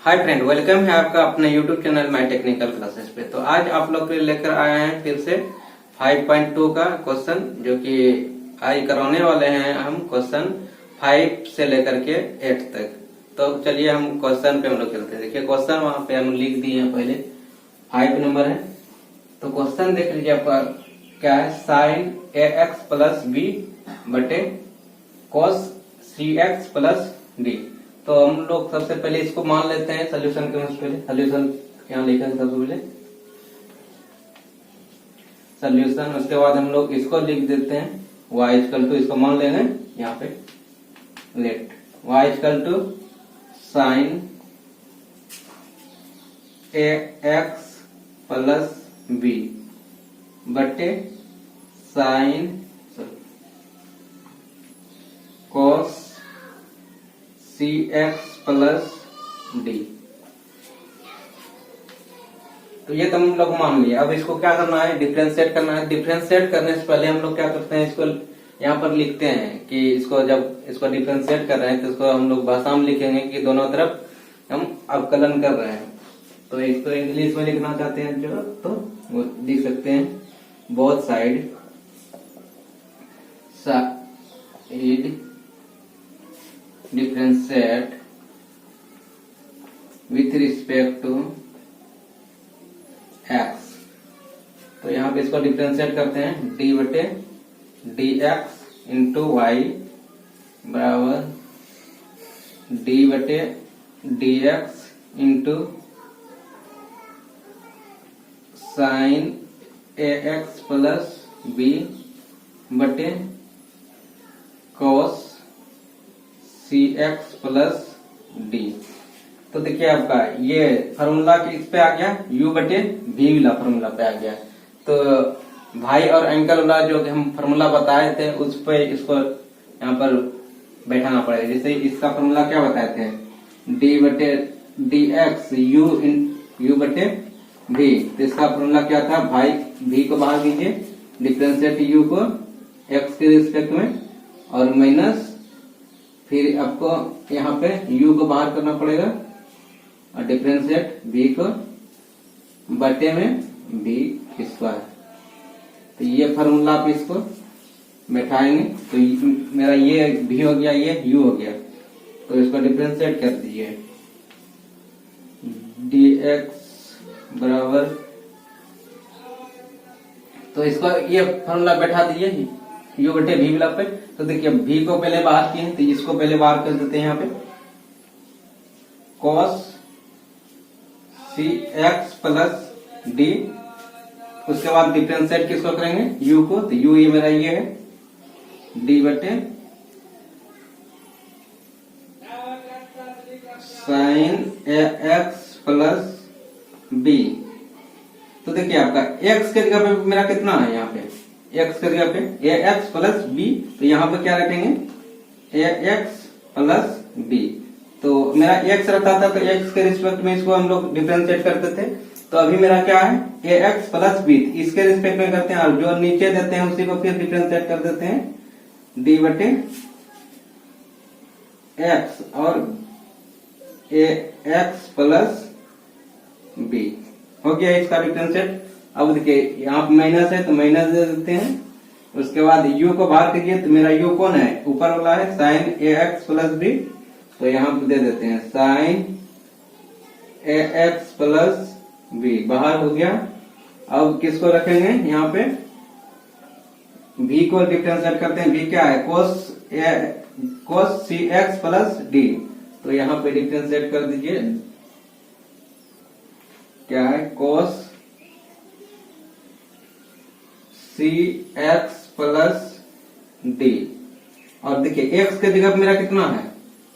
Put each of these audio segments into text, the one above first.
Hi friend, welcome है आपका अपने YouTube channel my technical classes पे। तो आज आप लोग के लिए लेकर आए हैं फिर से 5.2 का क्वेश्चन, जो कि आज करवाने वाले हैं हम क्वेश्चन 5 से लेकर के 8 तक। तो चलिए हम क्वेश्चन पे हम लोग चलते हैं। देखिए क्वेश्चन वहां पे हम लिख दिए हैं, पहले 5 नंबर है। तो क्वेश्चन देख लीजिए आपका क्या है, sign A X plus B बटे cos C X plus D. तो हम लोग सबसे पहले इसको मान लेते हैं सोल्यूशन के। पहले सोल्यूशन यहाँ लिखा है सबसे पहले सोल्यूशन, उसके बाद हम लोग इसको लिख देते हैं y इक्वल टू, इसको मान लेंगे यहाँ पे let y equal to sine A X plus B बटे sine cos C X plus D. तो ये तो हम लोग मान लिया। अब इसको क्या करना है, डिफरेंशिएट करना है। डिफरेंशिएट करने से पहले हम लोग क्या करते हैं, इसको यहाँ पर लिखते हैं कि इसको जब इसको डिफरेंशिएट कर रहे हैं तो इसको हम लोग भाषा में लिखेंगे कि दोनों तरफ हम अवकलन कर रहे हैं। तो इसको इंग्लिश में लिखना चाहते हैं जो, तो वो लिख सकते हैं both side differentiate with respect to x। तो यहाँ पे इसको डिफरेंशिएट करते हैं d बटे डी एक्स इंटू वाई बराबर d बटे D X into sine A X plus B बटे cos C X plus D. तो देखिए आपका ये फार्मूला इस पे आ गया, u बटे v वाला फार्मूला पे आ गया। तो भाई और एंगल वाला जो हम फार्मूला बताए थे उस पे इसको यहाँ पर बैठाना पड़ेगा। जैसे इसका फार्मूला क्या बताए थे, d बटे डी एक्स u बटे v। तो इसका फार्मूला क्या था, भाई v को बाहर कीजिए, डिफरेंशिएट u को x के रिस्पेक्ट में, और माइनस फिर आपको यहाँ पे u को बाहर करना पड़ेगा और डिफरेंशिएट v को बटे में v स्क्वायर। तो ये फार्मूला पे इसको बैठाएंगे तो मेरा ये v हो गया, ये u हो गया। तो इसको डिफरेंशिएट कर दीजिए, dx बराबर, तो इसको ये फार्मूला बैठा दीजिए u बटे v वाला पे। तो देखिए v को पहले बाहर किए तो इसको पहले बाहर कर देते हैं यहाँ पे, cos सी एक्स प्लस डी। उसके बाद डिफरेंशिएट किसको करेंगे, u को। तो u ये मेरा ये है d बटे sign A X plus B. तो देखिए आपका x के जगह पे मेरा कितना है, यहाँ पे x के जगह पे ए एक्स प्लस बी। तो यहाँ पे क्या रखेंगे, ए एक्स प्लस बी। तो मेरा x रखा था तो x के रिस्पेक्ट में इसको हम लोग डिफरेंशिएट करते थे। तो अभी मेरा क्या है, ए एक्स प्लस बी, इसके रिस्पेक्ट में करते हैं, और जो नीचे देते हैं उसी को फिर डिफरेंशिएट कर देते हैं डी बटे एक्स और ए एक्स प्लस बी। हो गया इसका डिफरेंशिएट। अब देखिए यहाँ पे माइनस है तो माइनस दे देते हैं। उसके बाद u को बाहर कीजिए, तो मेरा u कौन है, ऊपर वाला है sign A X plus B. तो यहाँ पे दे देते हैं sign A X plus B, बाहर हो गया। अब किसको रखेंगे, यहाँ पे v को डिफरेंशिएट करते हैं। v क्या है, cos सी एक्स प्लस डी। तो यहाँ पे डिफरेंशिएट कर दीजिए, क्या है, cos सी एक्स प्लस डी। और देखिए x के जगह मेरा कितना है,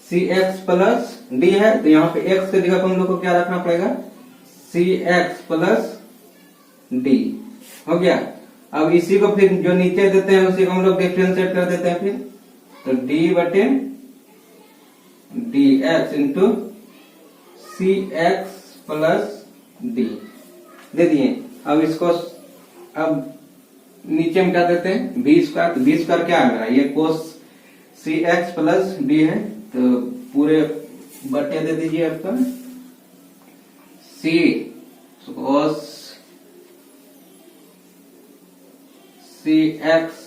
सी एक्स प्लस डी है। तो यहाँ पे x के जगह हम लोग को क्या रखना पड़ेगा, सी एक्स प्लस डी। हो गया। अब इसी को फिर जो नीचे देते हैं उसी को हम लोग डिफरेंशिएट कर देते हैं फिर। तो d बटे डी एक्स इंटू सी एक्स प्लस डी दे दिए। अब इसको अब नीचे में क्या देते हैं, बी स्क्वायर। तो बी स्क्वायर क्या है मेरा, ये कोस सी एक्स प्लस डी है। तो पूरे बटे दे दीजिए आपका सी cos सी एक्स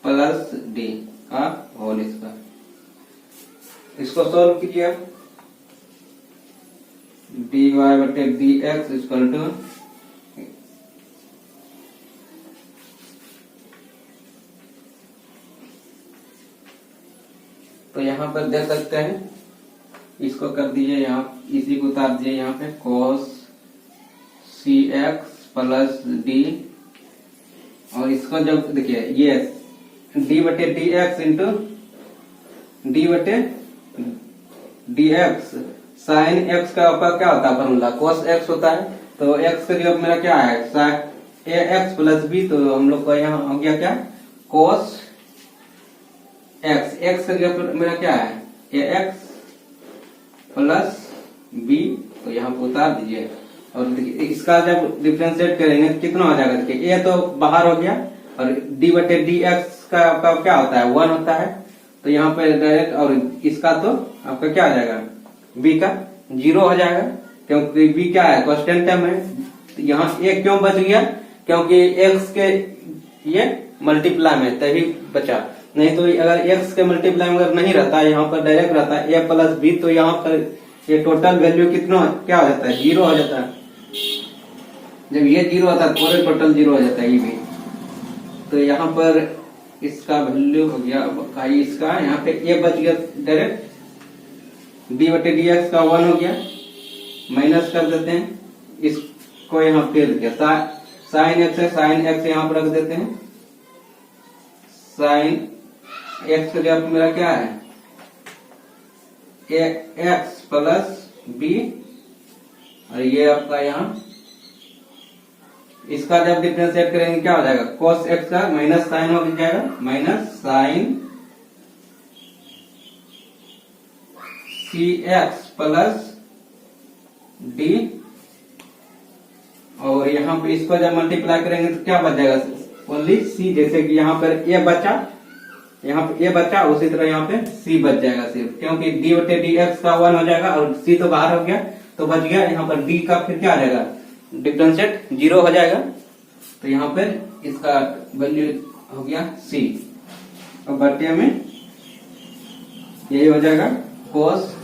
प्लस डी का होल स्क्वायर। इसको सॉल्व कीजिए आप। dy बटे डी एक्स इक्वल टू तो यहाँ पर देख सकते हैं, इसको कर दीजिए यहाँ, इसी को उतार दीजिए यहाँ पे cos सी एक्स प्लस डी, और इसको जब देखिए ये डी बटे डी एक्स इंटू डी बटे डी एक्स, साइन एक्स का आपका क्या होता है फॉर्मूला, cos एक्स होता है। तो एक्स का जब मेरा क्या है ए एक्स प्लस बी, तो हम लोग का यहाँ हो गया क्या cos एक्स, एक्स का जब मेरा क्या है ए एक्स प्लस बी, तो यहाँ पे उतार दीजिए। और देखिए इसका जब डिफ्रेंशिएट करेंगे तो कितना हो जाएगा, देखिए ए तो बाहर हो गया, और डी बटे डी एक्स का आपका क्या होता है 1 होता है, तो यहाँ पे डायरेक्ट, और इसका तो आपका क्या आ जाएगा बी का 0 हो जाएगा, क्योंकि बी क्या है कांस्टेंट टर्म है। तो यहाँ ए क्यों बच गया, क्योंकि एक्स के ये मल्टीप्लाई में तभी बचा, नहीं तो अगर एक्स के मल्टीप्लाई में अगर नहीं रहता, यहाँ पर डायरेक्ट रहता ए प्लस बी, तो यहाँ पर ये टोटल वैल्यू कितना क्या हो जाता है 0 हो जाता है। जब ये 0 होता है पूरे टोटल 0 हो जाता है ये भी। तो यहाँ पर इसका वैल्यू हो गया इसका, यहाँ पे ए बच गया डायरेक्ट, डी बटे डी एक्स का 1 हो गया, माइनस कर देते हैं, इसको यहाँ फेल किया, साइन एक्स है, साइन एक्स यहाँ पर रख देते हैं, साइन एक्स का जब मेरा क्या है ए एक्स प्लस बी, और ये आपका यहाँ इसका जब डिफरेंशिएट करेंगे क्या हो जाएगा cos एक्स का माइनस साइन हो जाएगा, माइनस साइन सी एक्स प्लस डी, और यहाँ पे इसको जब मल्टीप्लाई करेंगे तो क्या बच जाएगा ओनली सी, जैसे कि यहाँ पर ए बचा, यहाँ पे ए बचा, उसी तरह यहाँ पे सी बच जाएगा सिर्फ, क्योंकि डी बटे डी एक्स का 1 हो जाएगा और सी तो बाहर हो गया, तो बच गया यहाँ पर डी का फिर क्या आ जाएगा डिफरेंशिएट 0 हो जाएगा। तो यहाँ पर इसका वैल्यू हो गया सी, और बटे में यही हो जाएगा cos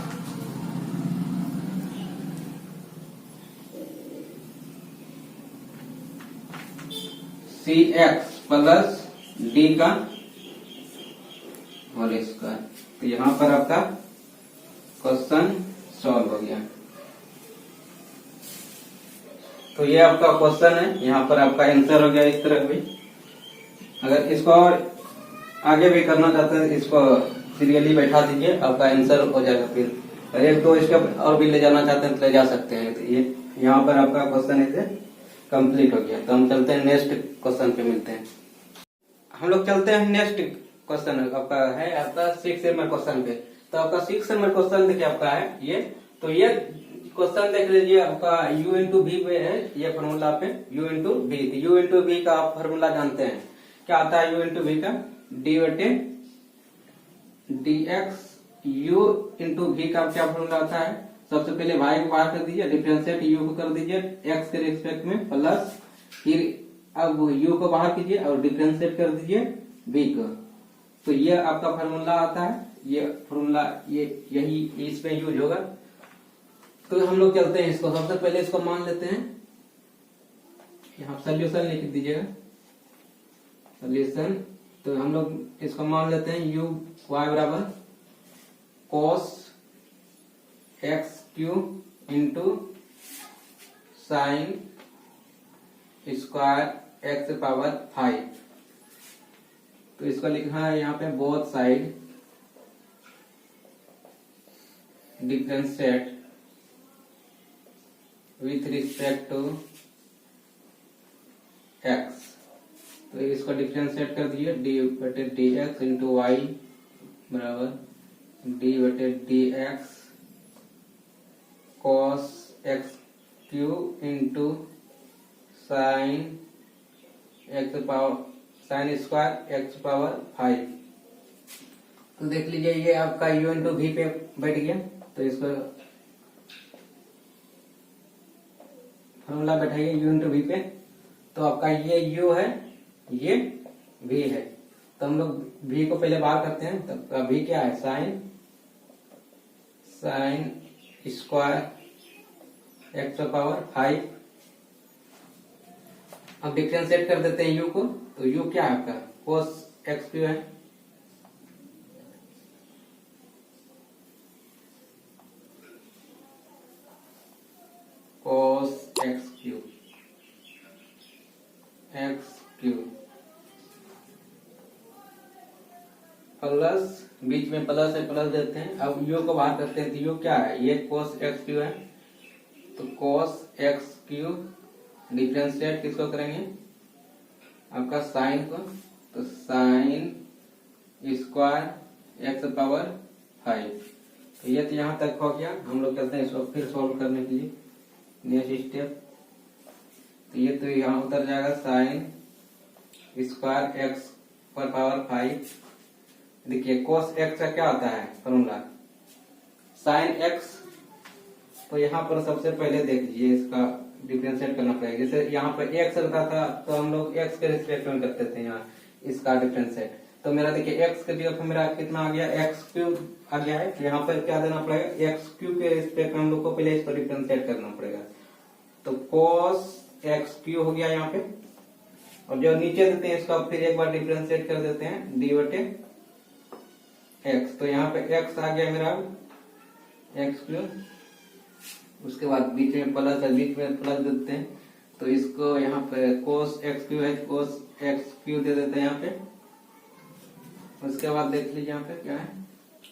सी एक्स प्लस डी का होल स्क्वायर। तो यहाँ पर आपका क्वेश्चन सॉल्व हो गया। तो ये आपका क्वेश्चन है, यहाँ पर आपका आंसर हो गया इस तरह भी। अगर इसको और आगे भी करना चाहते हैं, इसको सीरियली बैठा दीजिए, आपका आंसर हो जाएगा। फिर एक दो इसका और भी ले जाना चाहते हैं तो ले जा सकते हैं। तो ये यहाँ पर आपका क्वेश्चन इसे कंप्लीट हो गया। तो हम चलते हैं नेक्स्ट क्वेश्चन पे, मिलते हैं। हम लोग चलते हैं नेक्स्ट क्वेश्चन, आपका है आपका 6 नंबर क्वेश्चन पे। तो आपका 6 नंबर क्वेश्चन देखिए आपका है ये, तो ये क्वेश्चन देख लीजिए आपका u इंटू वी पे है, ये फॉर्मूला पे u into V. u into V का आप फॉर्मूला जानते हैं, क्या आता है u इंटू वी का, डी बटे D X. u into V का क्या फॉर्मूला आता है, सबसे पहले y को बाहर कर दीजिए, डिफरेंशिएट u को कर दीजिए x के रिस्पेक्ट में, प्लस फिर अब u को बाहर कीजिए और डिफरेंशिएट कर दीजिए v को। तो ये आपका फॉर्मूला आता है, ये फॉर्मूला ये यही इसमें यूज होगा। तो हम लोग चलते हैं इसको, सबसे पहले इसको मान लेते हैं, यहाँ सोल्यूशन लिख दीजिएगा सोल्यूशन। तो हम लोग इसको मान लेते हैं u y बराबर cos X Q into sine square X power 5। तो इसको लिखना है यहाँ पे both side differentiate with respect to X. तो इसको डिफरेंशिएट कर दिए, डी बटे डी एक्स इंटू वाई बराबर डी बटे D X cos X Q into sine X power sine square X power 5। तो देख लीजिए ये आपका u इंटू वी पे बैठ गया। तो इसको फॉर्मूला बैठाइए u इंटू वी पे, तो आपका ये u है, ये v है। तो हम लोग v को पहले बाहर करते हैं, तो v क्या है, साइन स्क्वायर एक्स पावर 5। अब डिफरेंशिएट कर देते हैं u को, तो u क्या है आपका, कोस एक्स क्यू है। कोस एक्स क्यू प्लस, बीच में प्लस है, प्लस देते हैं। अब u को बाहर करते हैं, तो u क्या है, ये कोस एक्स क्यू है। तो कोस एक्स क्यू डिफरेंशिएट किसको करेंगे, आपका साइन को, तो साइन स्क्वायर एक्स पावर 5। तो ये तो यहां तक हो गया। हम लोग चलते हैं इसको फिर सॉल्व करने के लिए नेक्स्ट स्टेप। तो ये तो यहां उतर जाएगा, साइन स्क्वायर एक्स पर पावर 5। देखिए कोस एक्स का क्या होता है फॉर्मूला, साइन एक्स। तो यहाँ पर सबसे पहले देख लीजिए, इसका डिफरेंशिएट करना पड़ेगा। जैसे यहाँ पर एक्स रहता था, तो हम लोग एक्स के रिस्पेक्ट में करते थे यहाँ इसका डिफरेंशिएट। तो मेरा देखिए एक्स के जगह मेरा कितना आ गया, एक्स क्यूब आ गया है। तो यहाँ पर क्या देना पड़ेगा, एक्स क्यूब के रिस्पेक्ट में हम लोग को पहले इसको डिफरेंशिएट करना पड़ेगा। तो कोस एक्स क्यूब हो गया यहाँ पे, और जो नीचे देते हैं इसका फिर एक बार डिफरेंशिएट कर देते हैं डी बटे एक्स। तो यहाँ पे एक्स आ गया मेरा एक्स क्यूब, उसके बाद बीच में प्लस है, बीच में प्लस देते हैं। तो इसको यहाँ पे कोस एक्स क्यू है, कोस एक्स क्यू दे देते हैं यहाँ पे। उसके बाद देख लीजिए यहाँ पे क्या है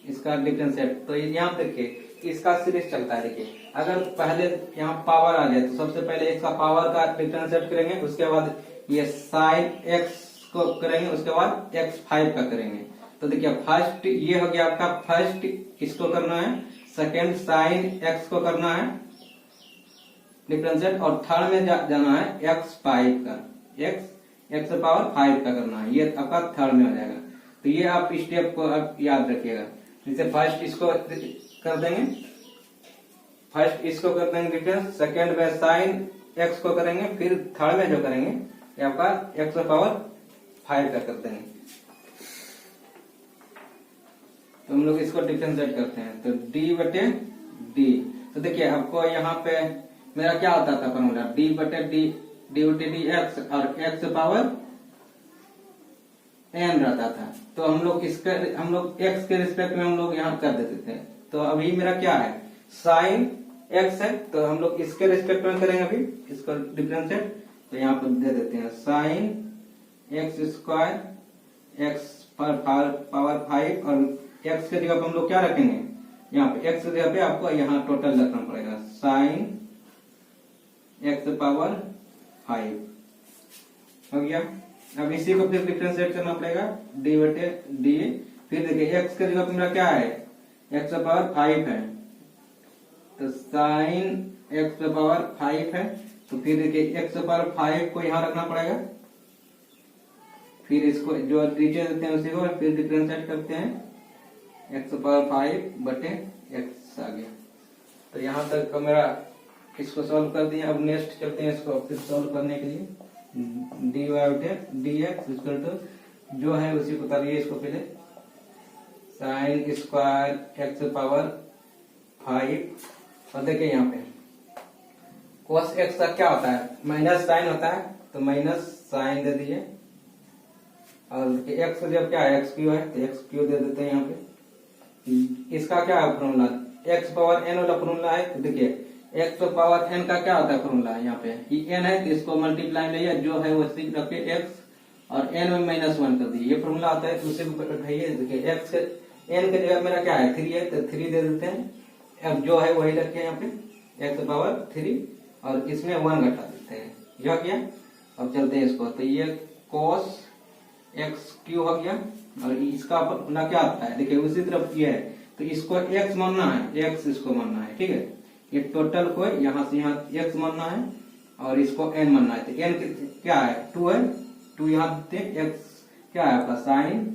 इसका डिफरेंशिएट। तो यहाँ देखिए इसका सीरीज चलता है। देखिए अगर पहले यहाँ पावर आ जाए, तो सबसे पहले इसका पावर का डिफरेंशिएट करेंगे, उसके बाद ये साइन एक्स को करेंगे, उसके बाद एक्स 5 का करेंगे। तो देखिए फर्स्ट ये हो गया आपका, फर्स्ट इसको करना है, सेकेंड साइन एक्स को करना है डिफरेंशिएट, और थर्ड में जाना है एक्स 5 का, एक्स पावर 5 का करना है। ये आपका थर्ड में हो जाएगा। तो ये आप स्टेप को आप याद रखिएगा। जैसे फर्स्ट इसको कर देंगे, फर्स्ट इसको कर देंगे डिफरेंस, सेकेंड में साइन एक्स को करेंगे, फिर थर्ड में जो करेंगे ये आपका एक्स पावर 5 का कर देंगे। तो हम लोग इसको डिफरेंशिएट करते हैं, तो डी बटे डी। तो देखिए आपको यहाँ पे मेरा क्या होता था फॉर्मूला, डी बटे डी एक्स, और एक्स पावर एन रहता था। तो हम लोग एक्स के रिस्पेक्ट में हम लोग यहाँ कर देते थे। तो अभी मेरा क्या है, साइन एक्स है, तो हम लोग इसके रिस्पेक्ट में करेंगे अभी इसको डिफरेंशिएट। तो यहाँ पर दे देते हैं साइन एक्स स्क्वायर एक्स पर पावर 5, और एक्स के जगह पे हम लोग क्या रखेंगे, यहाँ पे एक्स की जगह पे आपको यहाँ टोटल रखना पड़ेगा, साइन एक्स पावर 5 हो गया। अब इसी को फिर डिफरेंशिएट करना पड़ेगा डी बटे डी। फिर देखिए एक्स के जगह पे मेरा क्या है, एक्स पावर 5 है, तो साइन एक्स पावर 5 है। तो फिर देखिए एक्स पावर 5 को यहाँ रखना पड़ेगा, फिर इसको जो नीचे देते हैं उसी को फिर डिफरेंशिएट करते हैं, एक्स पावर 5 बटे एक्स आ गया। तो यहाँ तक का मेरा इसको सॉल्व कर दिया। अब नेक्स्ट चलते हैं इसको फिर सॉल्व करने के लिए, डी वाई बटे डी एक्स इक्वल टू जो है उसी को करिए इसको पहले, साइन स्क्वायर एक्स पावर 5। और देखिए यहाँ पे कोस एक्स का क्या होता है, माइनस साइन होता है, तो माइनस साइन दे दीजिए। और एक्स जब क्या है, एक्स क्यू है, तो एक्स क्यू दे देते हैं यहाँ पे। इसका क्या है फॉर्मूला, एक्स पावर एन वाला फॉर्मूला है। तो देखिए एक्स पावर एन का क्या होता है फॉर्मूला, यहाँ पे एन है तो इसको मल्टीप्लाई में लिया, जो है वैसे रखे एक्स, और एन में -1 कर दिए, ये फॉर्मूला आता है। दूसरे को बैठाइए, देखिए एक्स एन के जगह मेरा क्या है 3 है, तो 3 दे देते हैं। अब जो है वही रखे यहाँ पे एक्स पावर 3, और इसमें 1 घटा देते हैं, यह गया। अब चलते हैं इसको, तो ये कोस एक्स क्यू हो गया, और इसका फॉर्मूला क्या आता है, देखिए उसी तरफ ये है, तो इसको एक्स मानना है, एक्स इसको मानना है, ठीक है। ये टोटल को यहाँ से यहाँ एक्स मानना है, और इसको एन मानना है। तो एन क्या है 2 है, 2 यहाँ देते हैं, एक्स क्या है आपका साइन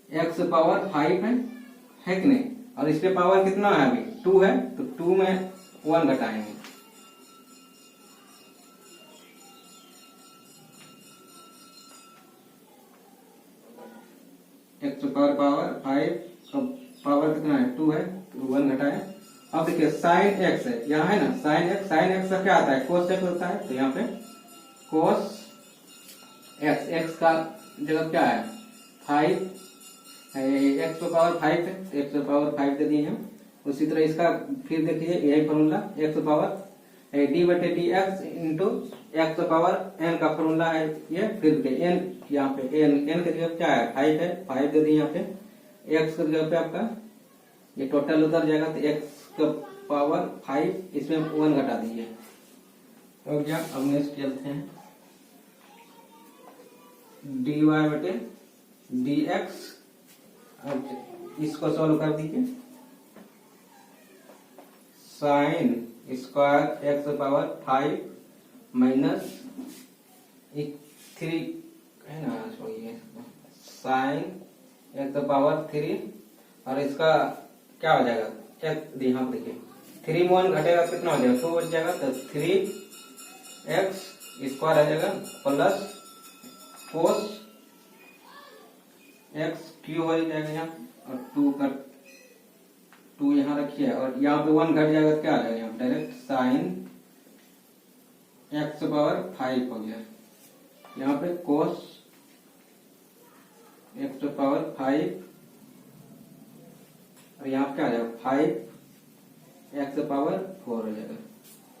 एक्स पावर 5 है कि नहीं, और इस पे पावर कितना है अभी 2 है, तो 2 में 1 घटाएंगे, एक्स पावर 5 का पावर कितना है 2 है तो 1 घटाए। अब देखिए साइन एक्स है यहाँ है ना, साइन एक्स का क्या आता है कोस एक्स होता है, तो यहाँ पे कोस एक्स, एक्स का जगह क्या है 5, एक्स पावर 5 है, एक्स पावर 5 दे दिए हम। उसी तरह इसका फिर देखिए यही फॉर्मूला एक्स पावर डी बटे D X into X power N का फॉर्मूला है ये, फिर एन यहाँ पे एन की जगह क्या है 5 है, 5 दे दिए यहाँ पे, एक्स की जगह पे आपका ये टोटल उधर जाएगा तो एक्स का पावर 5 इसमें 1 घटा दीजिए हो गया। अब नेक्स्ट चलते हैं डी वाई बटे डी एक्स, अब इसको सॉल्व कर दीजिए, sign square X power 5 minus 3 है ना, छोड़िए साइन एक्स पावर 3 और इसका क्या हो जाएगा एक्स, यहाँ पर देखिए 3 में 1 घटेगा कितना हो जाएगा 2 बच जाएगा, तो 3x स्क्वायर आ जाएगा प्लस कोस एक्स क्यू हो जाएगा यहाँ, और 2 यहाँ रखिए और यहाँ पे 1 घट जाएगा तो क्या आ जाएगा यहाँ डायरेक्ट साइन एक्स पावर 5 हो गया, यहाँ पे कोस एक्स पावर 5 और यहाँ पे क्या आ जाएगा 5 एक्स पावर 4 हो जाएगा।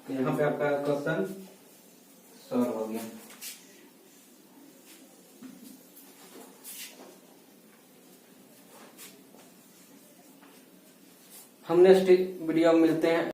तो यहाँ पे आपका क्वेश्चन सॉल्व हो गया। हम नेक्स्ट वीडियो में मिलते हैं।